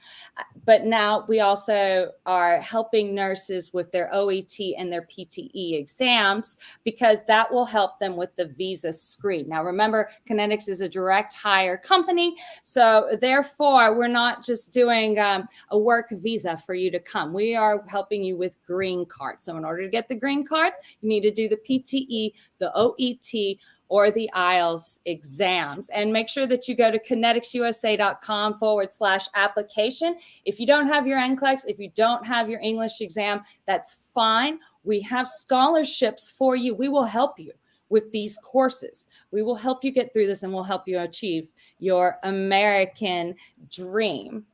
but now we also are helping nurses with their OET and their PTE exams because that will help them with the visa screen. Now, remember, Kinetics is a direct hire company, so therefore, we're not just doing a work visa for you to come. We are helping you with green cards. So in order to get the green cards, you need to do the PTE, the OET, or the IELTS exams. And make sure that you go to kineticsusa.com/application. If you don't have your NCLEX, if you don't have your English exam, that's fine. We have scholarships for you. We will help you with these courses. We will help you get through this and we'll help you achieve your American dream.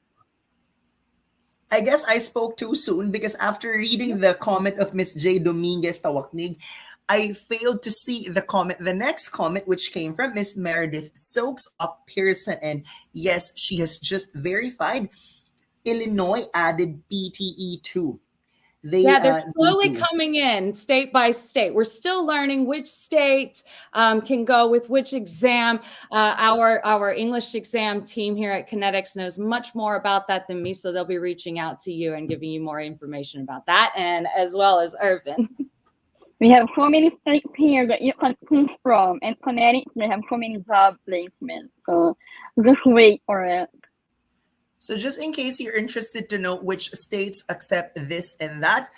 I guess I spoke too soon because after reading the comment of Miss J. Dominguez Tawaknig, I failed to see the next comment, which came from Miss Meredith Stokes of Pearson. And yes, she has just verified Illinois added PTE too. They're slowly do. coming in state by state. We're still learning which state can go with which exam. Our English exam team here at Kinetics knows much more about that than me, so they'll be reaching out to you and giving you more information about that, and as well as Irvin. We have so many states here that you can choose from, and Connetics, they have so many job placements. So just wait for it. So just in case you're interested to know which states accept this and that,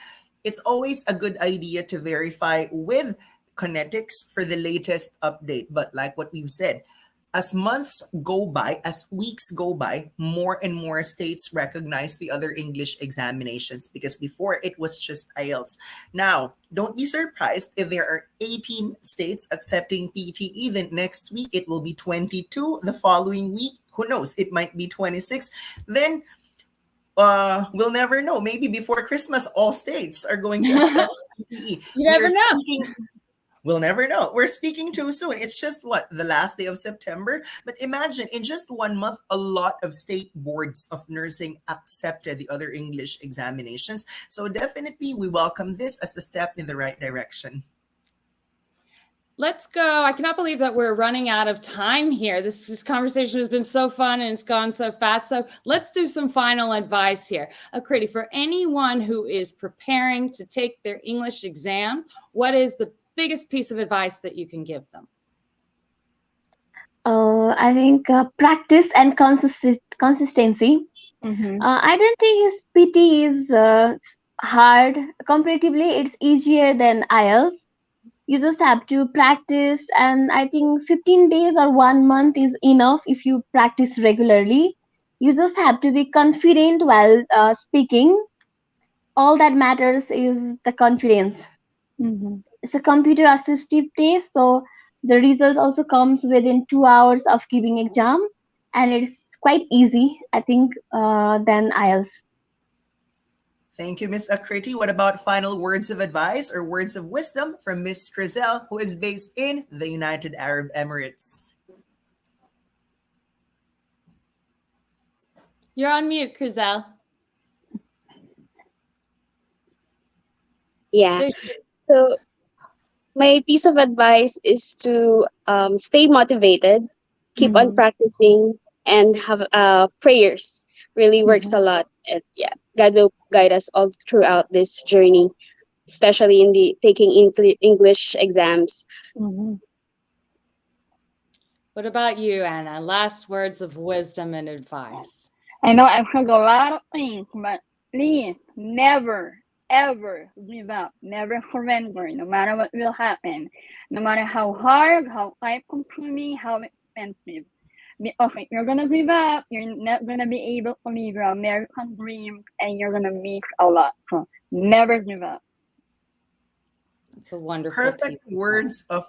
it's always a good idea to verify with Connetics for the latest update. But like what we've said, as months go by, as weeks go by, more and more states recognize the other English examinations, because before it was just IELTS. Now, don't be surprised if there are 18 states accepting PTE. Then next week it will be 22. The following week, who knows, it might be 26. Then we'll never know. Maybe before Christmas, all states are going to accept PTE. You never know. We'll never know. We're speaking too soon. It's just the last day of September. But imagine, in just 1 month, a lot of state boards of nursing accepted the other English examinations. So definitely we welcome this as a step in the right direction. Let's go. I cannot believe that we're running out of time here. This conversation has been so fun and it's gone so fast. So let's do some final advice here. Akriti, for anyone who is preparing to take their English exams, what is the biggest piece of advice that you can give them? I think practice and consistency. I don't think his PT is hard. Comparatively, it's easier than IELTS. You just have to practice, and I think 15 days or 1 month is enough if you practice regularly. You just have to be confident while speaking. All that matters is the confidence. It's a computer assistive test, so the result also comes within 2 hours of giving exam, and it's quite easy, I think, than IELTS. Thank you, Miss Akriti. What about final words of advice or words of wisdom from Miss Crizel, who is based in the United Arab Emirates? You're on mute, Crizel. Yeah. So my piece of advice is to stay motivated, keep on practicing, and have prayers. Really works a lot. And yeah, God will guide us all throughout this journey, especially in the taking English exams. What about you, Anna? Last words of wisdom and advice. I know I've heard a lot of things, but please never, ever give up. Never surrender, no matter what will happen. No matter how hard, how time-consuming, how expensive. Because if you're going to give up, you're not going to be able to live your American dream, and you're going to miss a lot. So never give up. It's a wonderful Perfect words of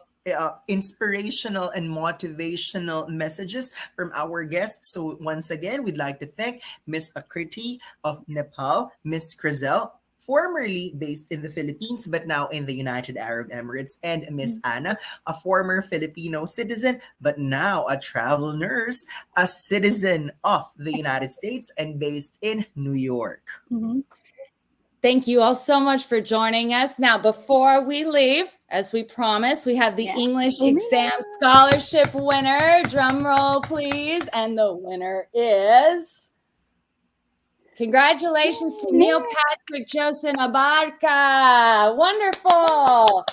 inspirational and motivational messages from our guests. So once again, we'd like to thank Miss Akriti of Nepal, Miss Crizel, formerly based in the Philippines, but now in the United Arab Emirates, and Miss Anna, a former Filipino citizen, but now a travel nurse, a citizen of the United States and based in New York. Thank you all so much for joining us. Now, before we leave, as we promised, we have the English exam scholarship winner. Drum roll, please. And the winner is... Congratulations to Neil Patrick Joseph Abarca. Wonderful.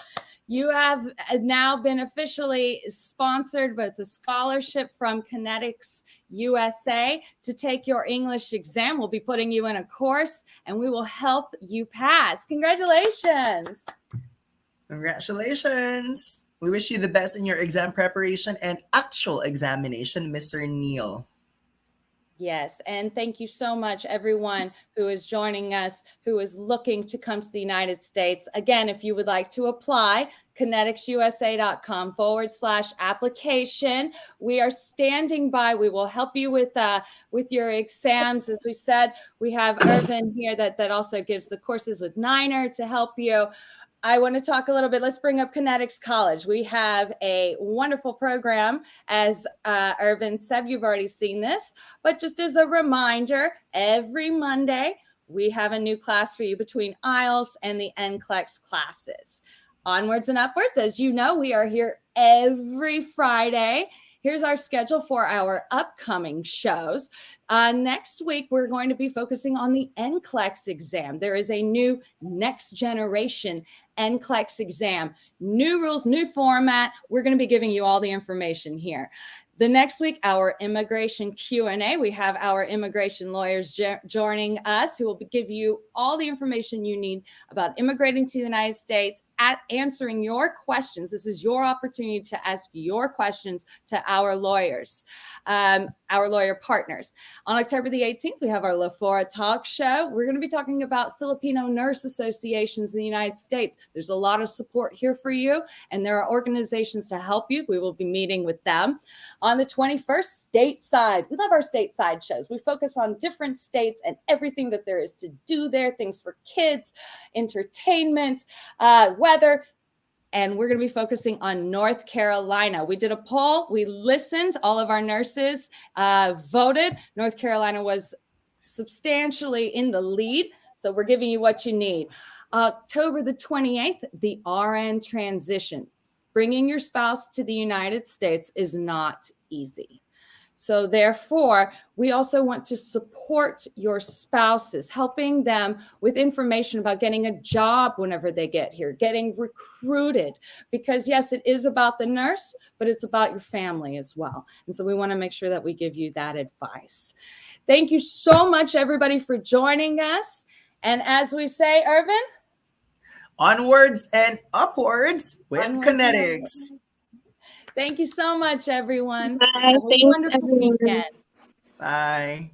You have now been officially sponsored with a scholarship from Kinetics USA to take your English exam. We'll be putting you in a course and we will help you pass. Congratulations. Congratulations. We wish you the best in your exam preparation and actual examination, Mr. Neil. Yes, and thank you so much, everyone who is joining us, who is looking to come to the United States. Again, if you would like to apply, kineticsusa.com/application. We are standing by. We will help you with your exams. As we said, we have Irvin here that also gives the courses with Niner to help you. I want to talk a little bit. Let's bring up Kinetics College. We have a wonderful program. As Irvin said, you've already seen this, but just as a reminder, every Monday we have a new class for you between IELTS and the NCLEX classes. Onwards and upwards, as you know, we are here every Friday. Here's our schedule for our upcoming shows. Next week, we're going to be focusing on the NCLEX exam. There is a new next generation NCLEX exam. New rules, new format. We're going to be giving you all the information here. The next week, our immigration Q&A. We have our immigration lawyers joining us who will give you all the information you need about immigrating to the United States, answering your questions. This is your opportunity to ask your questions to our lawyers, our lawyer partners. On October the 18th, we have our La Fora Talk Show. We're going to be talking about Filipino nurse associations in the United States. There's a lot of support here for you, and there are organizations to help you. We will be meeting with them. On the 21st, stateside. We love our stateside shows. We focus on different states and everything that there is to do there, things for kids, entertainment, weather. And we're going to be focusing on North Carolina. We did a poll. We listened. All of our nurses voted. North Carolina was substantially in the lead. So we're giving you what you need. October the 28th, the RN transition. Bringing your spouse to the United States is not easy. So therefore, we also want to support your spouses, helping them with information about getting a job whenever they get here, getting recruited, because yes, it is about the nurse, but it's about your family as well. And so we want to make sure that we give you that advice. Thank you so much, everybody, for joining us. And as we say, Irvin? Onwards and upwards with Connetics. Thank you so much, everyone. Bye. Have a Thanks, wonderful everyone. weekend. Bye.